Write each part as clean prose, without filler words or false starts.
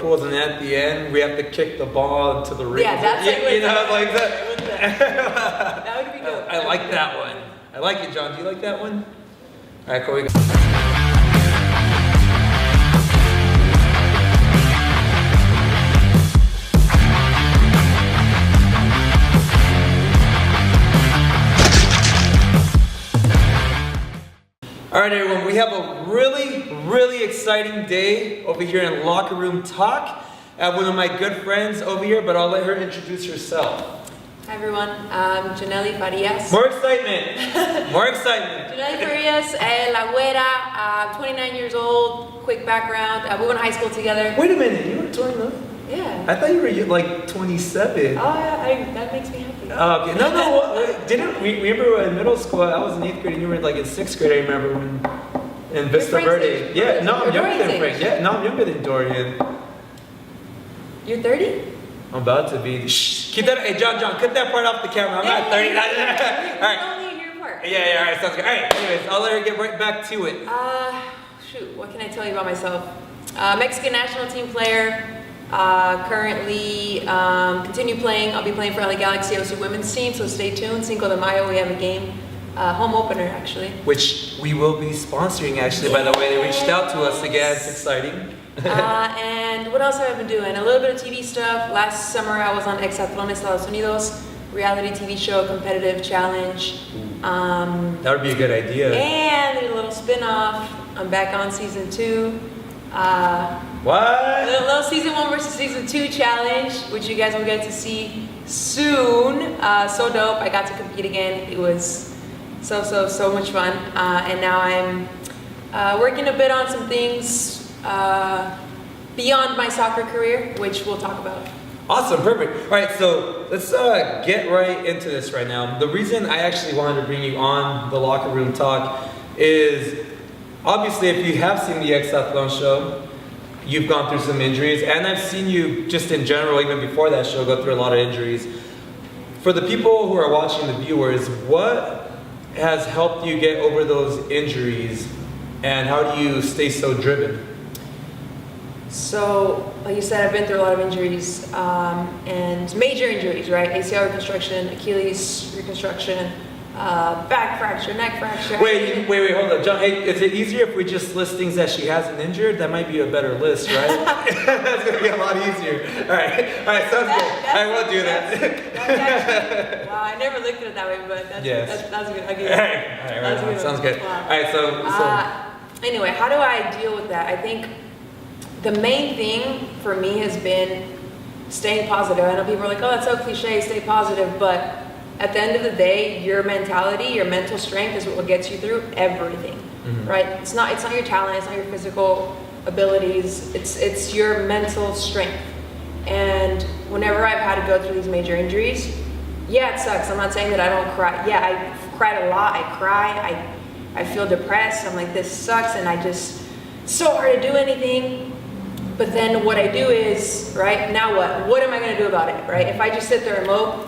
pools, and at the end we have to kick the ball into the ring. Yeah, that's you know, like that. That would be good. I like that one. I like it, John. Do you like that one? All right, cool. We go. All right, everyone, we have a really exciting day over here in Locker Room Talk. I have one of my good friends over here, but I'll let her introduce herself. Hi everyone, I'm Janelli Farias. More excitement. More excitement. Janelli Farias, La Güera, 29 years old, quick background. We went to high school together. Wait a minute, you were 29? Yeah. I thought you were like 27. Oh, yeah, that makes me happy. Oh, okay. No, wait, didn't we remember in middle school, I was in 8th grade and you were like in 6th grade, I remember when in Vista Verde. Yeah, no, I'm younger than Frank. Yeah, no, I'm younger than Dorian. You're 30? I'm about to be. Shh, keep that. Hey, John, cut that part off the camera. I'm not 30. All right. Only your part. Yeah, all right, sounds good. All right, anyways, I'll let her get right back to it. Shoot, what can I tell you about myself? Mexican national team player. Currently continue playing. I'll be playing for LA Galaxy OC women's team, so stay tuned. Cinco de Mayo, we have a game, home opener actually. Which we will be sponsoring actually, by the way. They reached out to us again. It's exciting. And what else have I been doing? A little bit of TV stuff. Last summer I was on Exatlón Estados Unidos, reality TV show, competitive challenge. That would be a good idea. And a little spin-off. I'm back on season 2. What? A little season 1 versus season 2 challenge, which you guys will get to see soon. So dope. I got to compete again. It was so much fun. And now I'm working a bit on some things beyond my soccer career, which we'll talk about. Awesome, perfect. All right, so let's get right into this right now. The reason I actually wanted to bring you on the Locker Room Talk is obviously if you have seen the Exatlón show, you've gone through some injuries, and I've seen you just in general, even before that show, go through a lot of injuries. For the people who are watching, the viewers, what has helped you get over those injuries, and how do you stay so driven? So, like you said, I've been through a lot of injuries, and major injuries, right? ACL reconstruction, Achilles reconstruction, back fracture, neck fracture. Wait, hold on. John, hey, is it easier if we just list things that she hasn't injured? That might be a better list, right? That's going to be a lot easier. All right, sounds good. I will do that. That's actually, wow, I never looked at it that way, but that's good. I'll give you that. All right, right, sounds good. Wow. All right, so. Anyway, how do I deal with that? I think the main thing for me has been staying positive. I know people are like, oh, that's so cliche, stay positive, but at the end of the day, your mentality, your mental strength is what gets you through everything, right? It's not your talent, it's not your physical abilities, it's your mental strength. And whenever I've had to go through these major injuries, yeah, it sucks. I'm not saying that I don't cry. Yeah, I've cried a lot. I cry. I feel depressed. I'm like, this sucks, and it's so hard to do anything. But then what I do is, right, now what? What am I going to do about it, right? If I just sit there and mope,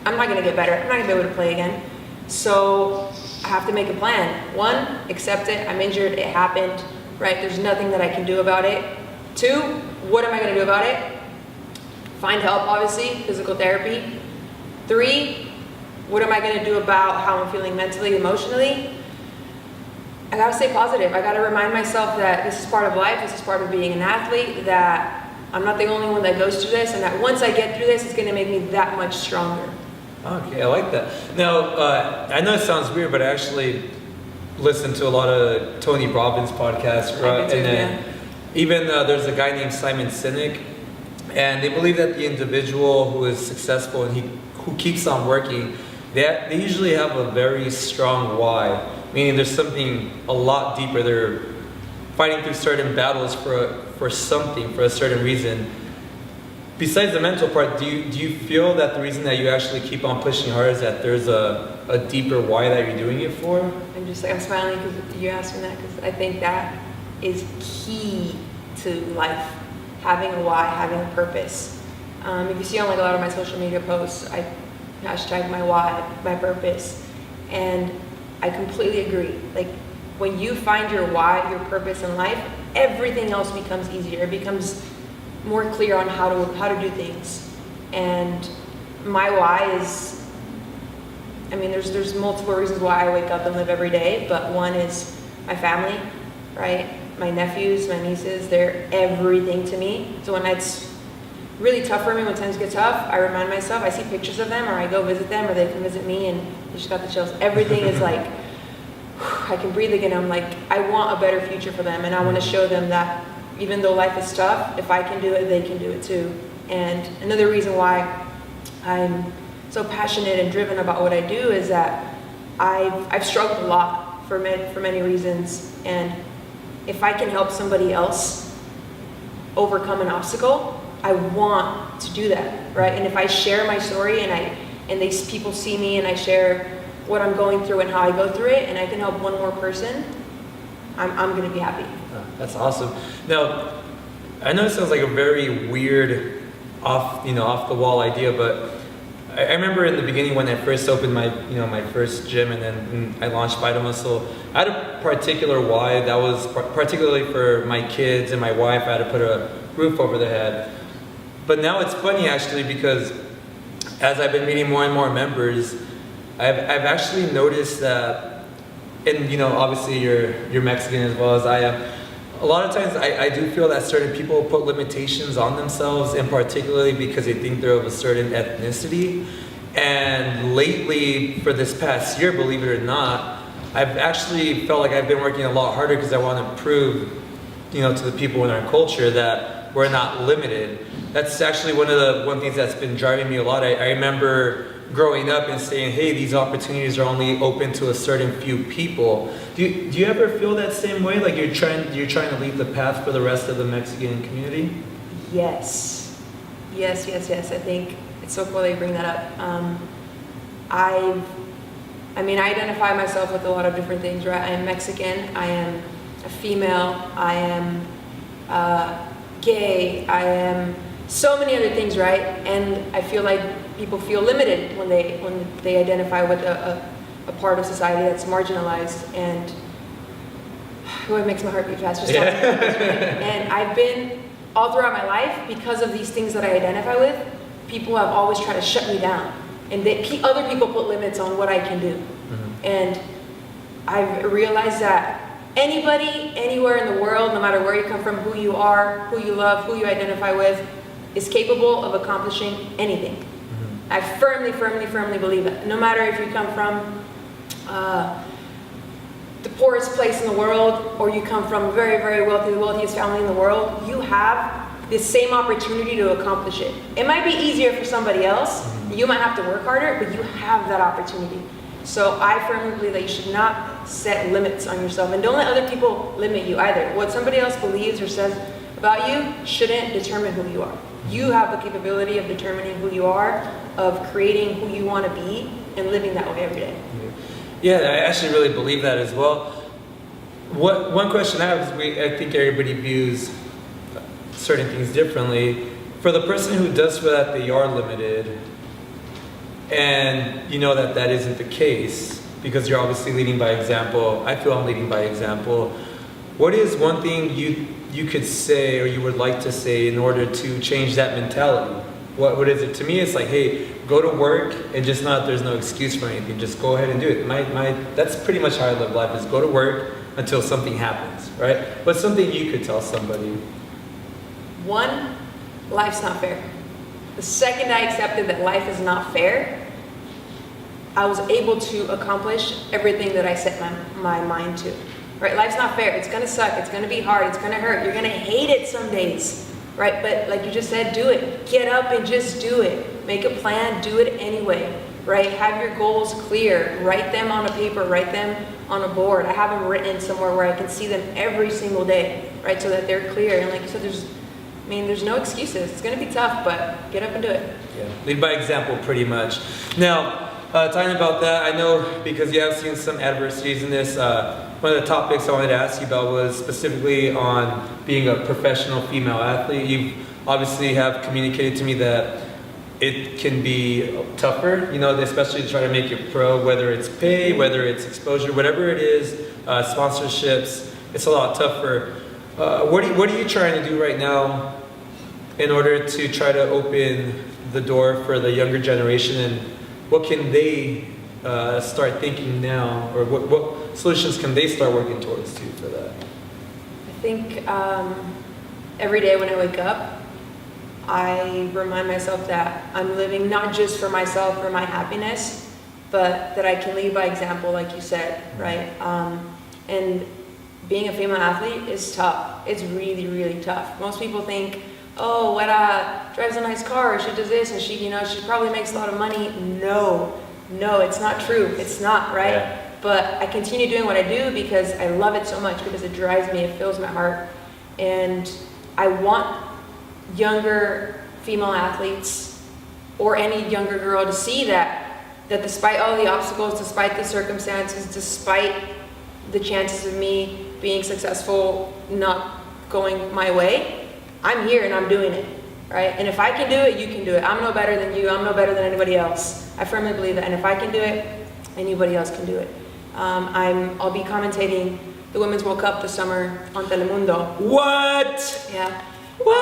I'm not going to get better. I'm not going to be able to play again. So I have to make a plan. 1, accept it. I'm injured. It happened, right? There's nothing that I can do about it. 2, what am I going to do about it? Find help, obviously, physical therapy. 3, what am I going to do about how I'm feeling mentally, emotionally? I got to stay positive. I got to remind myself that this is part of life. This is part of being an athlete, that I'm not the only one that goes through this, and that once I get through this, it's going to make me that much stronger. Okay, I like that. Now, I know it sounds weird, but I actually listen to a lot of Tony Robbins podcasts, right? And then even there's a guy named Simon Sinek, and they believe that the individual who is successful and who keeps on working, they usually have a very strong why, meaning there's something a lot deeper. They're fighting through certain battles for something, for a certain reason. Besides the mental part, do you feel that the reason that you actually keep on pushing hard is that there's a deeper why that you're doing it for? I'm smiling because you asked me that, because I think that is key to life. Having a why, having a purpose. If you see on like a lot of my social media posts, I hashtag my why, my purpose, and I completely agree. Like when you find your why, your purpose in life, everything else becomes easier. It becomes more clear on how to do things. And my why is, I mean, there's multiple reasons why I wake up and live every day, but one is my family, right? My nephews, my nieces, they're everything to me. So when it's really tough for me, when times get tough, I remind myself, I see pictures of them, or I go visit them, or they come visit me, and they just got the chills. Everything is like, I can breathe again. I'm like, I want a better future for them, and I want to show them that even though life is tough, if I can do it, they can do it too. And another reason why I'm so passionate and driven about what I do is that I've struggled a lot for many reasons, and if I can help somebody else overcome an obstacle, I want to do that, right? And if I share my story and people see me and I share what I'm going through and how I go through it, and I can help one more person, I'm going to be happy. Oh, that's awesome. Now, I know it sounds like a very weird, off the wall idea, but I remember in the beginning when I first opened my first gym, and then I launched Vital Muscle. I had a particular why that was particularly for my kids and my wife. I had to put a roof over their head. But now it's funny actually, because as I've been meeting more and more members, I've actually noticed that, and obviously you're Mexican as well as I am. A lot of times I do feel that certain people put limitations on themselves, and particularly because they think they're of a certain ethnicity. And lately, for this past year, believe it or not, I've actually felt like I've been working a lot harder because I want to prove, to the people in our culture that we're not limited. That's actually one thing that's been driving me a lot. I remember growing up and saying, hey, these opportunities are only open to a certain few people. Do you ever feel that same way? Like you're trying to leave the path for the rest of the Mexican community? Yes. I think it's so cool that you bring that up. I identify myself with a lot of different things, right? I am Mexican, I am a female, I am gay, I am so many other things, right? And I feel like people feel limited when they identify with a part of society that's marginalized, and it makes my heart beat fast just talking about this, right? And I've been, all throughout my life, because of these things that I identify with, people have always tried to shut me down, and other people put limits on what I can do. Mm-hmm. And I've realized that anybody, anywhere in the world, no matter where you come from, who you are, who you love, who you identify with, is capable of accomplishing anything. Mm-hmm. I firmly believe that. No matter if you come from the poorest place in the world, or you come from a very, very wealthy, the wealthiest family in the world, you have this same opportunity to accomplish it. It might be easier for somebody else. Mm-hmm. You might have to work harder, but you have that opportunity. So I firmly believe that you should not set limits on yourself, and don't let other people limit you either. What somebody else believes or says about you shouldn't determine who you are. You have the capability of determining who you are, of creating who you want to be, and living that way every day. Yeah, I actually really believe that as well. One question I have is, I think everybody views certain things differently. For the person who does feel that they are limited, and you know that isn't the case, because you're obviously leading by example. I feel I'm leading by example. What is one thing you could say, or you would like to say, in order to change that mentality? What is it? To me, it's like, hey, go to work, and just not, there's no excuse for anything. Just go ahead and do it. That's pretty much how I live life, is go to work until something happens, right? What's something you could tell somebody? One, life's not fair. The second I accepted that life is not fair, I was able to accomplish everything that I set my mind to. Right? Life's not fair. It's gonna suck. It's gonna be hard. It's gonna hurt. You're gonna hate it some days, right? But like you just said, do it. Get up and just do it. Make a plan. Do it anyway, right? Have your goals clear. Write them on a paper. Write them on a board. I have them written somewhere where I can see them every single day, right? So that they're clear. And like you said, there's no excuses. It's gonna be tough, but get up and do it. Yeah. Lead by example, pretty much. Now, talking about that, I know because you have seen some adversities in this. One of the topics I wanted to ask you about was specifically on being a professional female athlete. You obviously have communicated to me that it can be tougher, especially to try to make it pro, whether it's pay, whether it's exposure, whatever it is, sponsorships. It's a lot tougher. What are you trying to do right now? in order to try to open the door for the younger generation, and what can they start thinking now, or what solutions can they start working towards too for that? I think every day when I wake up, I remind myself that I'm living not just for myself or my happiness, but that I can lead by example, like you said, right? And being a female athlete is tough. It's really, really tough. Most people think, oh, Wera drives a nice car, she does this, and she probably makes a lot of money. No, it's not true. It's not, right? Yeah. But I continue doing what I do because I love it so much, because it drives me, it fills my heart. And I want younger female athletes or any younger girl to see that despite all the obstacles, despite the circumstances, despite the chances of me being successful not going my way, I'm here and I'm doing it, right? And if I can do it, you can do it. I'm no better than you. I'm no better than anybody else. I firmly believe that. And if I can do it, anybody else can do it. I'll be commentating the Women's World Cup this summer on Telemundo. What? Yeah. What?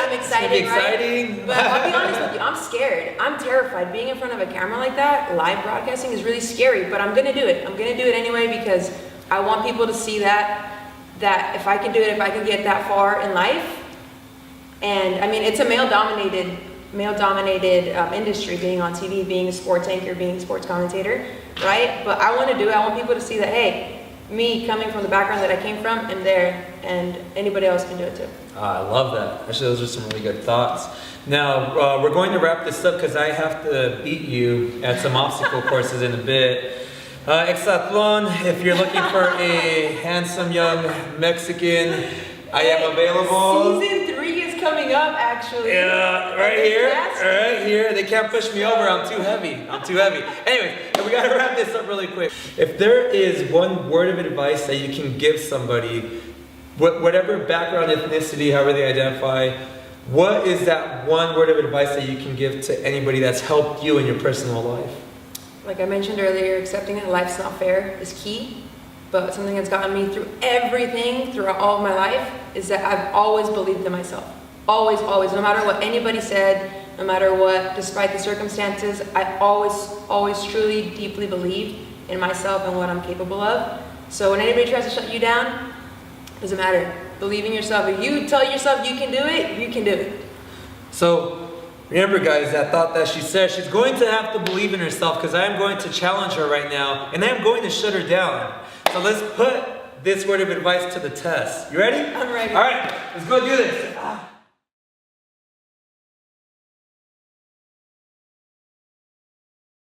I'm excited, It's gonna be exciting. right? But I'll be honest with you, I'm scared. I'm terrified. Being in front of a camera like that, live broadcasting, is really scary, but I'm gonna do it. I'm gonna do it anyway because I want people to see that if I can do it, if I can get that far in life. And I mean, it's a male-dominated industry, being on TV, being a sports anchor, being a sports commentator, right? But I want to do it. I want people to see that, hey, me coming from the background that I came from, I'm there, and anybody else can do it too. I love that. Actually, those are some really good thoughts. Now, we're going to wrap this up because I have to beat you at some obstacle courses in a bit. Exathlon, if you're looking for a handsome young Mexican, I am available. Season 3 is coming up, actually. Yeah, right here. Right here. They can't push me over. I'm too heavy. Anyways, we got to wrap this up really quick. If there is one word of advice that you can give somebody, whatever background, ethnicity, however they identify, what is that one word of advice that you can give to anybody that's helped you in your personal life? Like I mentioned earlier, accepting that life's not fair is key. But something that's gotten me through everything, throughout all of my life, is that I've always believed in myself. Always, no matter what anybody said, no matter what, despite the circumstances, I always truly, deeply believed in myself and what I'm capable of. So when anybody tries to shut you down, it doesn't matter. Believe in yourself. If you tell yourself you can do it, you can do it. So remember, guys, that thought that she said, she's going to have to believe in herself, because I am going to challenge her right now, and I am going to shut her down. So let's put this word of advice to the test. You ready? I'm ready. All right, let's go do this.